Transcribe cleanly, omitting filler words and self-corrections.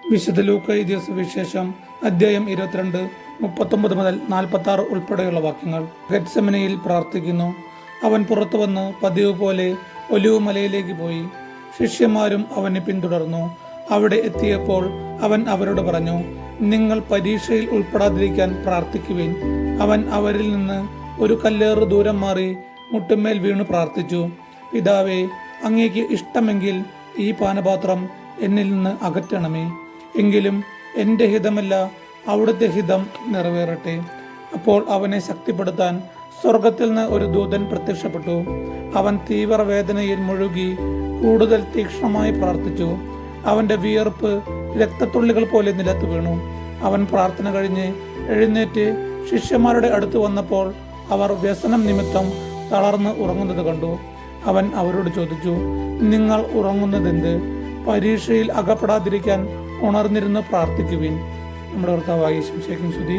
വിശുദ്ധ ലൂക്ക എഴുതിയ സുവിശേഷം അധ്യായം 22 39 മുതൽ 46 ഉൾപ്പെടെയുള്ള വാക്യങ്ങൾ. ഗെത്സെമനയിൽ പ്രാർത്ഥിക്കുന്നു. അവൻ പുറത്തു വന്ന് പതിവ് പോലെ ഒലിവ് മലയിലേക്ക് പോയി. ശിഷ്യന്മാരും അവനെ പിന്തുടർന്നു. അവിടെ എത്തിയപ്പോൾ അവൻ അവരോട് പറഞ്ഞു, നിങ്ങൾ പരീക്ഷയിൽ ഉൾപ്പെടാതിരിക്കാൻ പ്രാർത്ഥിക്കുവിൻ. അവൻ അവരിൽ നിന്ന് ഒരു കല്ലേറ് ദൂരം മാറി മുട്ടുമേൽ വീണു പ്രാർത്ഥിച്ചു, പിതാവേ, അങ്ങേക്ക് ഇഷ്ടമെങ്കിൽ ഈ പാനപാത്രം എന്നിൽ നിന്ന് അകറ്റണമേ. എങ്കിലും എൻ്റെ ഹിതമല്ല, അവിടുത്തെ ഹിതം നിറവേറട്ടെ. അപ്പോൾ അവനെ ശക്തിപ്പെടുത്താൻ സ്വർഗത്തിൽ നിന്ന് ഒരു ദൂതൻ പ്രത്യക്ഷപ്പെട്ടു. അവൻ തീവ്രവേദനയിൽ മുഴുകി കൂടുതൽ തീക്ഷ്ണമായി പ്രാർത്ഥിച്ചു. അവൻ്റെ വിയർപ്പ് രക്തത്തുള്ളികൾ പോലെ നിലത്ത് വീണു. അവൻ പ്രാർത്ഥന കഴിഞ്ഞ് എഴുന്നേറ്റ് ശിഷ്യന്മാരുടെ അടുത്ത് വന്നപ്പോൾ അവർ വ്യസനം നിമിത്തം തളർന്ന് ഉറങ്ങുന്നത് കണ്ടു. അവൻ അവരോട് ചോദിച്ചു, നിങ്ങൾ ഉറങ്ങുന്നതെന്ത്? പരീക്ഷയിൽ അകപ്പെടാതിരിക്കാൻ ഉണർന്നിരുന്ന് പ്രാർത്ഥിക്കുവിൻ. നമ്മുടെ കർത്താവായ യേശുവിനെ സ്തുതി.